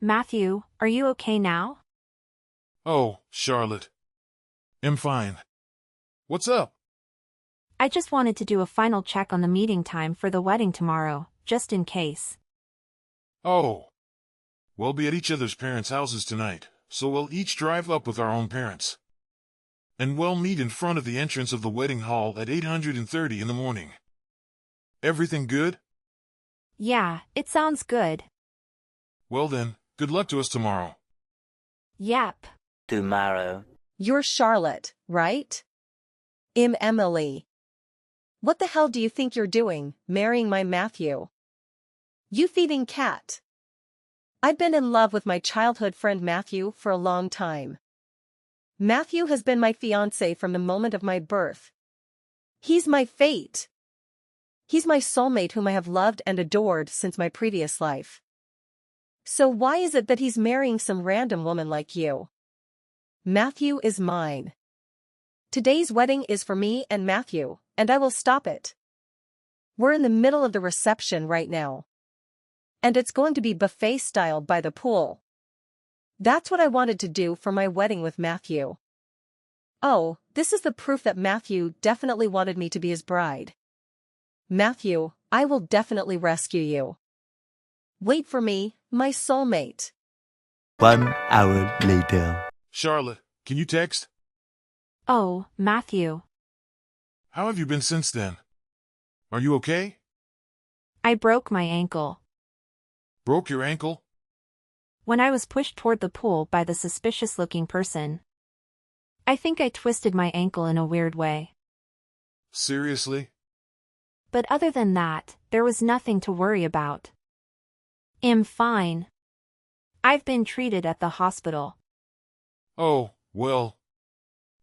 Matthew, are you okay now? Oh, Charlotte. I'm fine. What's up? I just wanted to do a final check on the meeting time for the wedding tomorrow, just in case. Oh. We'll be at each other's parents' houses tonight, so we'll each drive up with our own parents. And we'll meet in front of the entrance of the wedding hall at 8:30 in the morning. Everything good? Yeah, it sounds good. Well then, good luck to us tomorrow. Yep. Tomorrow. You're Charlotte, right? I'm Emily. What the hell do you think you're doing, marrying my Matthew? You thieving cat. I've been in love with my childhood friend Matthew for a long time. Matthew has been my fiance from the moment of my birth. He's my fate. He's my soulmate whom I have loved and adored since my previous life. So why is it that he's marrying some random woman like you? Matthew is mine. Today's wedding is for me and Matthew, and I will stop it. We're in the middle of the reception right now. And it's going to be buffet style by the pool. That's what I wanted to do for my wedding with Matthew. Oh, this is the proof that Matthew definitely wanted me to be his bride. Matthew, I will definitely rescue you. Wait for me, my soulmate. 1 hour later. Charlotte, can you text? Oh, Matthew. How have you been since then? Are you okay? I broke my ankle. Broke your ankle? When I was pushed toward the pool by the suspicious-looking person. I think I twisted my ankle in a weird way. Seriously? But other than that, there was nothing to worry about. I'm fine. I've been treated at the hospital. Oh, well.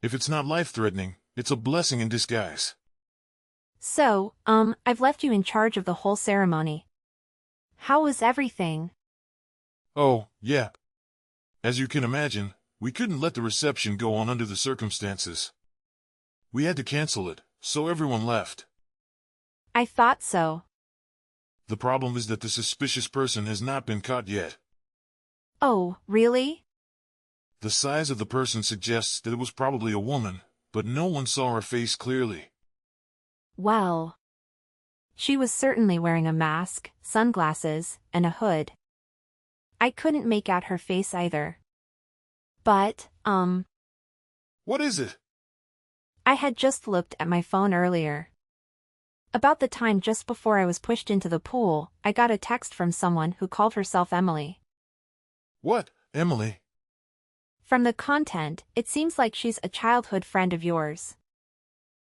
If it's not life-threatening, it's a blessing in disguise. So, I've left you in charge of the whole ceremony. How was everything? Oh, yeah. As you can imagine, we couldn't let the reception go on under the circumstances. We had to cancel it, so everyone left. I thought so. The problem is that the suspicious person has not been caught yet. Oh, really? The size of the person suggests that it was probably a woman, but no one saw her face clearly. Well. She was certainly wearing a mask, sunglasses, and a hood. I couldn't make out her face either. But, What is it? I had just looked at my phone earlier. About the time just before I was pushed into the pool, I got a text from someone who called herself Emily. What, Emily? From the content, it seems like she's a childhood friend of yours.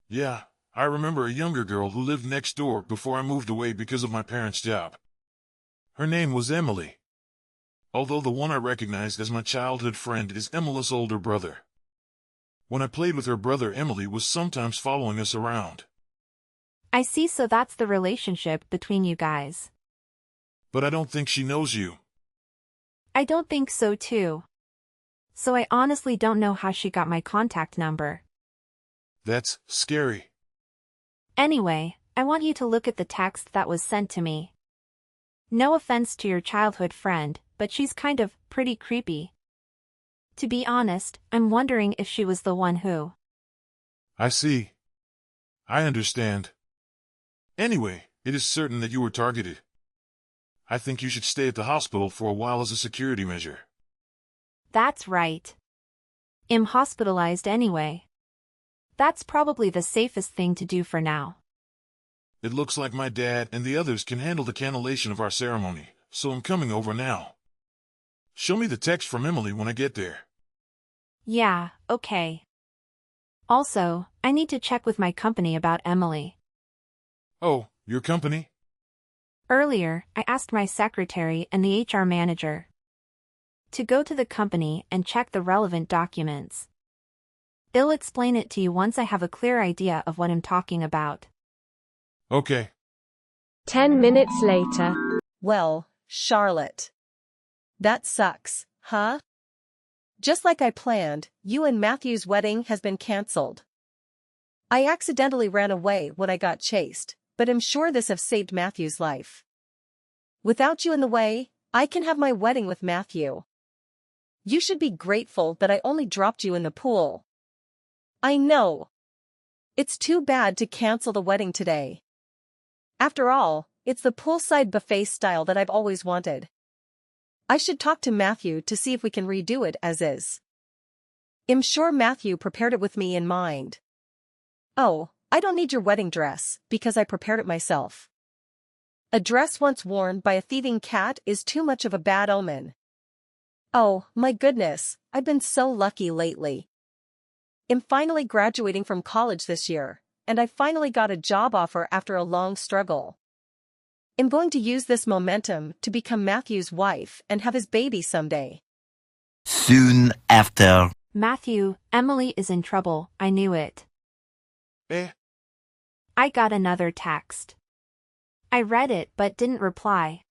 Yeah, I remember a younger girl who lived next door before I moved away because of my parents' job. Her name was Emily. Although the one I recognized as my childhood friend is Emily's older brother. When I played with her brother, Emily was sometimes following us around. I see, so that's the relationship between you guys. But I don't think she knows you. I don't think so too. So I honestly don't know how she got my contact number. That's scary. Anyway, I want you to look at the text that was sent to me. No offense to your childhood friend, but she's kind of pretty creepy. To be honest, I'm wondering if she was the one who. I see. I understand. Anyway, it is certain that you were targeted. I think you should stay at the hospital for a while as a security measure. That's right. I'm hospitalized anyway. That's probably the safest thing to do for now. It looks like my dad and the others can handle the cancellation of our ceremony, so I'm coming over now. Show me the text from Emily when I get there. Yeah, okay. Also, I need to check with my company about Emily. Oh, your company? Earlier, I asked my secretary and the HR manager to go to the company and check the relevant documents. They'll explain it to you once I have a clear idea of what I'm talking about. Okay. 10 minutes later. Well, Charlotte. That sucks, huh? Just like I planned, you and Matthew's wedding has been cancelled. I accidentally ran away when I got chased, but I'm sure this have saved Matthew's life. Without you in the way, I can have my wedding with Matthew. You should be grateful that I only dropped you in the pool. I know. It's too bad to cancel the wedding today. After all, it's the poolside buffet style that I've always wanted. I should talk to Matthew to see if we can redo it as is. I'm sure Matthew prepared it with me in mind. Oh, I don't need your wedding dress, because I prepared it myself. A dress once worn by a thieving cat is too much of a bad omen. Oh, my goodness, I've been so lucky lately. I'm finally graduating from college this year, and I finally got a job offer after a long struggle. I'm going to use this momentum to become Matthew's wife and have his baby someday. Soon after. Matthew, Emily is in trouble, I knew it. Eh? I got another text. I read it but didn't reply.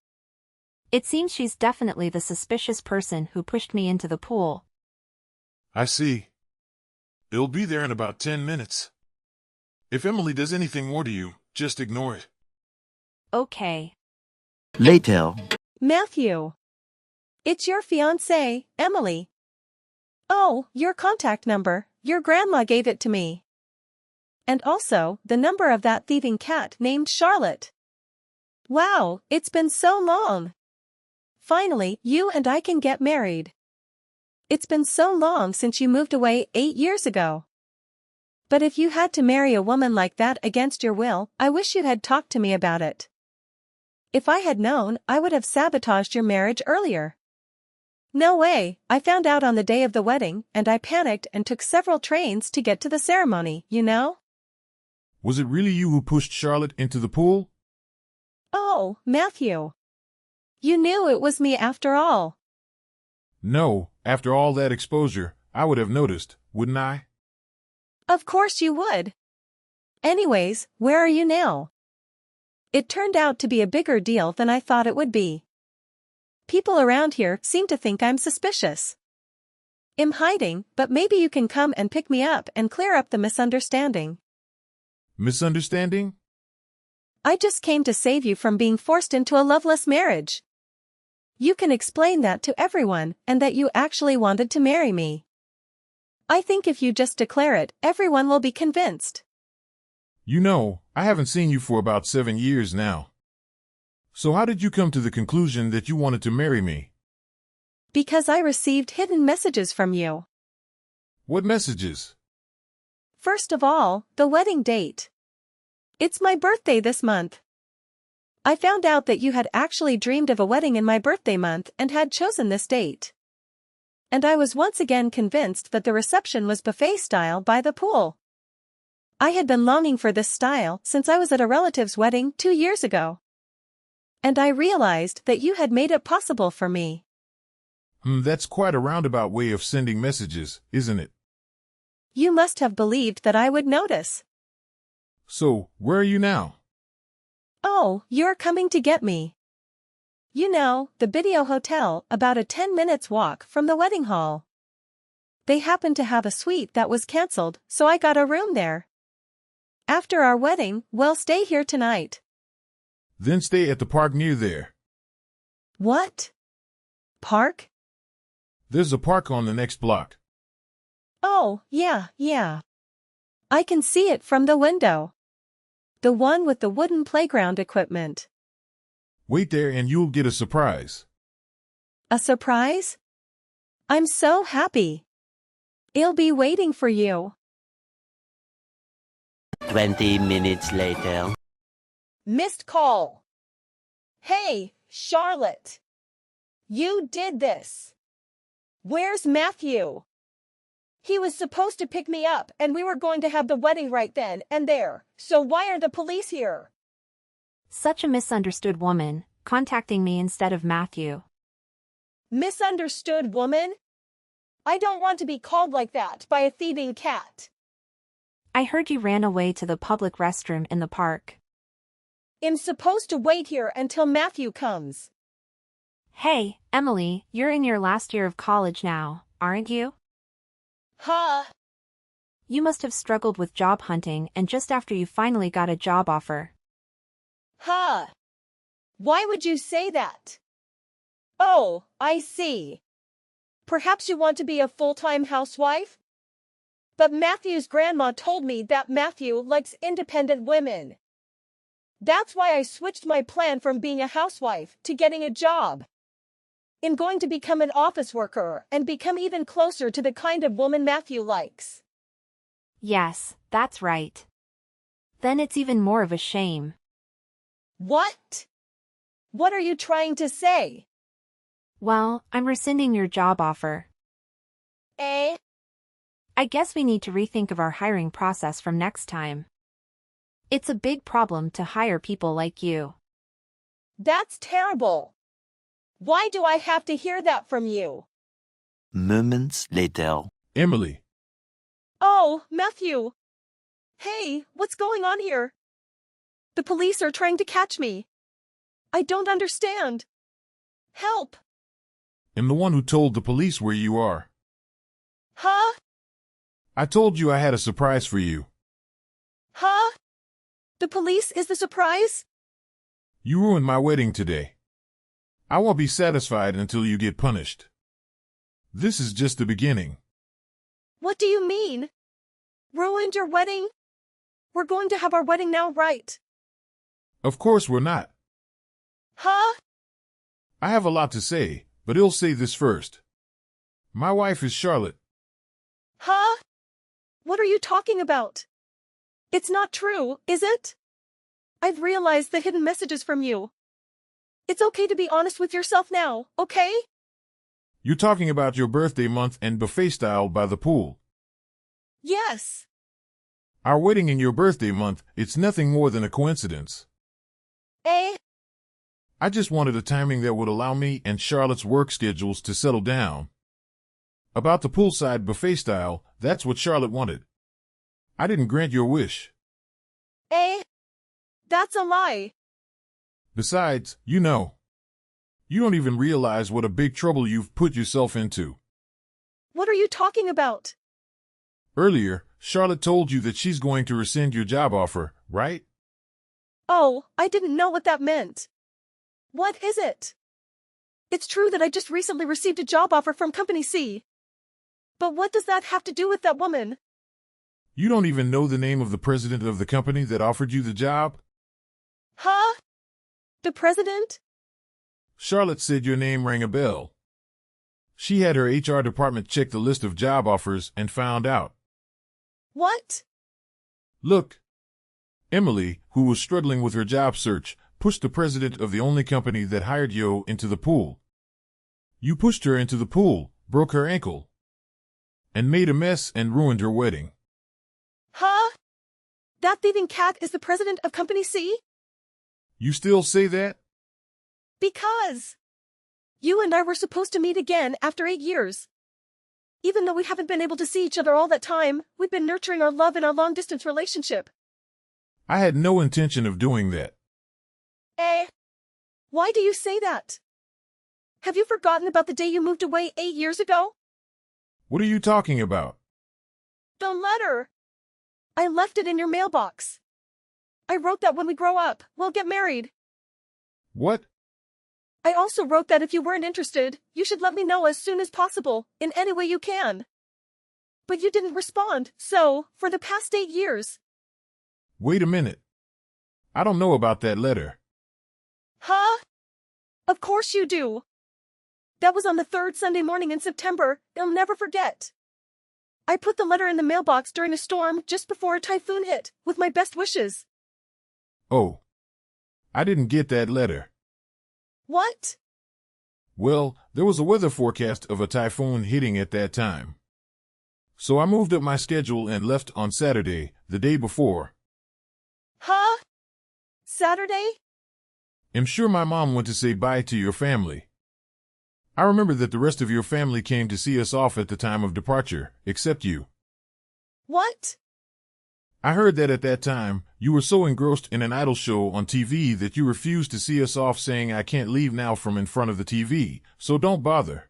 It seems she's definitely the suspicious person who pushed me into the pool. I see. It'll be there in about 10 minutes. If Emily does anything more to you, just ignore it. Okay. Later. Matthew. It's your fiance, Emily. Oh, your contact number, your grandma gave it to me. And also, the number of that thieving cat named Charlotte. Wow, it's been so long. Finally, you and I can get married. It's been so long since you moved away 8 years ago. But if you had to marry a woman like that against your will, I wish you had talked to me about it. If I had known, I would have sabotaged your marriage earlier. No way, I found out on the day of the wedding, and I panicked and took several trains to get to the ceremony, you know? Was it really you who pushed Charlotte into the pool? Oh, Matthew. You knew it was me after all. No, after all that exposure, I would have noticed, wouldn't I? Of course you would. Anyways, where are you now? It turned out to be a bigger deal than I thought it would be. People around here seem to think I'm suspicious. I'm hiding, but maybe you can come and pick me up and clear up the misunderstanding. Misunderstanding? I just came to save you from being forced into a loveless marriage. You can explain that to everyone and that you actually wanted to marry me. I think if you just declare it, everyone will be convinced. You know, I haven't seen you for about 7 years now. So how did you come to the conclusion that you wanted to marry me? Because I received hidden messages from you. What messages? First of all, the wedding date. It's my birthday this month. I found out that you had actually dreamed of a wedding in my birthday month and had chosen this date. And I was once again convinced that the reception was buffet style by the pool. I had been longing for this style since I was at a relative's wedding 2 years ago. And I realized that you had made it possible for me. That's quite a roundabout way of sending messages, isn't it? You must have believed that I would notice. So, where are you now? Oh, you're coming to get me. You know, the Video Hotel, about a 10 minutes walk from the wedding hall. They happened to have a suite that was cancelled, so I got a room there. After our wedding, we'll stay here tonight. Then stay at the park near there. What? Park? There's a park on the next block. Oh, yeah. I can see it from the window. The one with the wooden playground equipment. Wait there and you'll get a surprise. A surprise? I'm so happy. I'll be waiting for you. 20 minutes later. Missed call. Hey, Charlotte. You did this. Where's Matthew? He was supposed to pick me up and we were going to have the wedding right then and there, so why are the police here? Such a misunderstood woman, contacting me instead of Matthew. Misunderstood woman? I don't want to be called like that by a thieving cat. I heard you ran away to the public restroom in the park. I'm supposed to wait here until Matthew comes. Hey, Emily, you're in your last year of college now, aren't you? Huh? You must have struggled with job hunting and just after you finally got a job offer. Huh? Why would you say that? Oh, I see. Perhaps you want to be a full-time housewife? But Matthew's grandma told me that Matthew likes independent women. That's why I switched my plan from being a housewife to getting a job. I'm going to become an office worker and become even closer to the kind of woman Matthew likes. Yes, that's right. Then it's even more of a shame. What? What are you trying to say? Well, I'm rescinding your job offer. Eh? I guess we need to rethink of our hiring process from next time. It's a big problem to hire people like you. That's terrible. Why do I have to hear that from you? Moments later. Emily, Oh, Matthew. Hey, what's going on here? The police are trying to catch me. I don't understand. Help. I'm the one who told the police where you are. Huh? I told you I had a surprise for you. Huh? The police is the surprise? You ruined my wedding today. I won't be satisfied until you get punished. This is just the beginning. What do you mean? Ruined your wedding? We're going to have our wedding now, right? Of course we're not. Huh? I have a lot to say, but I'll say this first. My wife is Charlotte. Huh? What are you talking about? It's not true, is it? I've realized the hidden messages from you. It's okay to be honest with yourself now, okay? You're talking about your birthday month and buffet style by the pool. Yes. Our wedding in your birthday month, it's nothing more than a coincidence. Eh? I just wanted a timing that would allow me and Charlotte's work schedules to settle down. About the poolside buffet style, that's what Charlotte wanted. I didn't grant your wish. Eh? That's a lie. Besides, you don't even realize what a big trouble you've put yourself into. What are you talking about? Earlier, Charlotte told you that she's going to rescind your job offer, right? Oh, I didn't know what that meant. What is it? It's true that I just recently received a job offer from Company C. But what does that have to do with that woman? You don't even know the name of the president of the company that offered you the job? Huh? The president? Charlotte said your name rang a bell. She had her HR department check the list of job offers and found out. What? Look. Emily, who was struggling with her job search, pushed the president of the only company that hired you into the pool. You pushed her into the pool, broke her ankle, and made a mess and ruined her wedding. Huh? That thieving cat is the president of Company C? You still say that? Because you and I were supposed to meet again after 8 years. Even though we haven't been able to see each other all that time, we've been nurturing our love in our long-distance relationship. I had no intention of doing that. Eh? Why do you say that? Have you forgotten about the day you moved away 8 years ago? What are you talking about? The letter. I left it in your mailbox. I wrote that when we grow up, we'll get married. What? I also wrote that if you weren't interested, you should let me know as soon as possible, in any way you can. But you didn't respond, so, for the past 8 years. Wait a minute. I don't know about that letter. Huh? Of course you do. That was on the 3rd Sunday morning in September. I'll never forget. I put the letter in the mailbox during a storm just before a typhoon hit, with my best wishes. Oh. I didn't get that letter. What? Well, there was a weather forecast of a typhoon hitting at that time. So I moved up my schedule and left on Saturday, the day before. Huh? Saturday? I'm sure my mom went to say bye to your family. I remember that the rest of your family came to see us off at the time of departure, except you. What? I heard that at that time, you were so engrossed in an idol show on TV that you refused to see us off, saying I can't leave now from in front of the TV, so don't bother.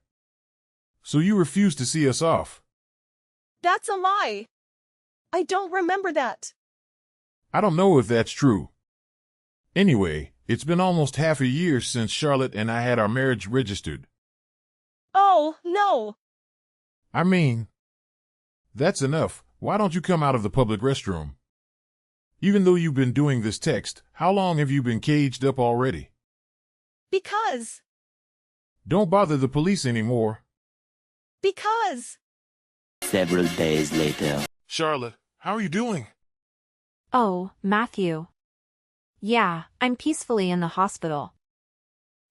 So you refused to see us off. That's a lie. I don't remember that. I don't know if that's true. Anyway, It's been almost half a year since Charlotte and I had our marriage registered. Oh, no. I mean, that's enough. Why don't you come out of the public restroom? Even though you've been doing this text, how long have you been caged up already? Because. Don't bother the police anymore. Because. Several days later. Charlotte, how are you doing? Oh, Matthew. Yeah, I'm peacefully in the hospital.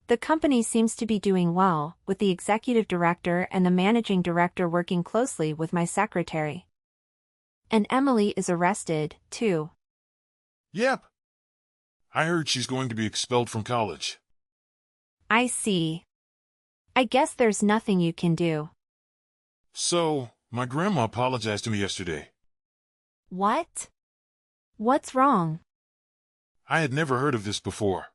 The company seems to be doing well, with the executive director and the managing director working closely with my secretary. And Emily is arrested, too. Yep. I heard she's going to be expelled from college. I see. I guess there's nothing you can do. So, my grandma apologized to me yesterday. What? What's wrong? I had never heard of this before.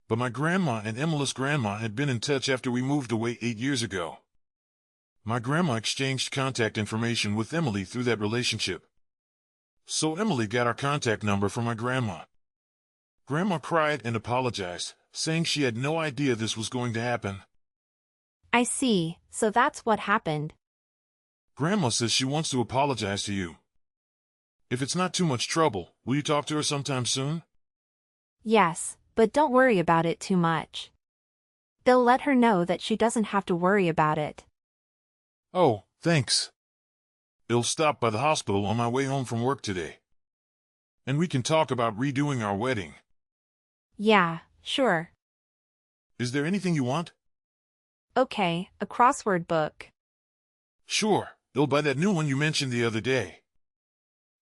But my grandma and Emily's grandma had been in touch after we moved away 8 years ago. My grandma exchanged contact information with Emily through that relationship. So Emily got our contact number from my grandma. Grandma cried and apologized, saying she had no idea this was going to happen. I see, so that's what happened. Grandma says she wants to apologize to you. If it's not too much trouble, will you talk to her sometime soon? Yes, but don't worry about it too much. They'll let her know that she doesn't have to worry about it. Oh, thanks. I'll stop by the hospital on my way home from work today. And we can talk about redoing our wedding. Yeah, sure. Is there anything you want? Okay, a crossword book. Sure, I'll buy that new one you mentioned the other day.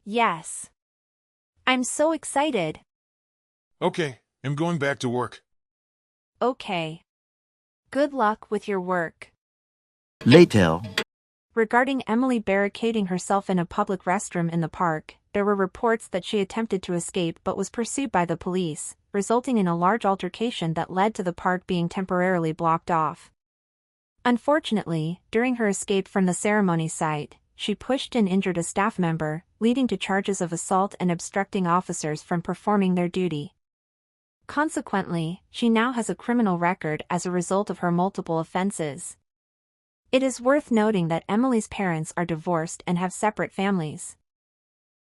Yes. I'm so excited. Okay, I'm going back to work. Okay. Good luck with your work. Later. Regarding Emily barricading herself in a public restroom in the park, there were reports that she attempted to escape but was pursued by the police, resulting in a large altercation that led to the park being temporarily blocked off. Unfortunately, during her escape from the ceremony site, she pushed and injured a staff member, leading to charges of assault and obstructing officers from performing their duty. Consequently, she now has a criminal record as a result of her multiple offenses. It is worth noting that Emily's parents are divorced and have separate families.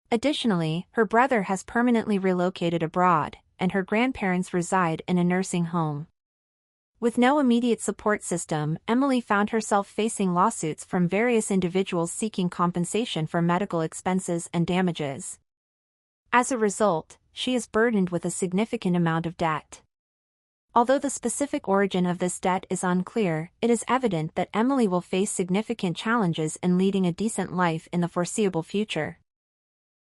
Additionally, her brother has permanently relocated abroad, and her grandparents reside in a nursing home. With no immediate support system, Emily found herself facing lawsuits from various individuals seeking compensation for medical expenses and damages. As a result, she is burdened with a significant amount of debt. Although the specific origin of this debt is unclear, it is evident that Emily will face significant challenges in leading a decent life in the foreseeable future.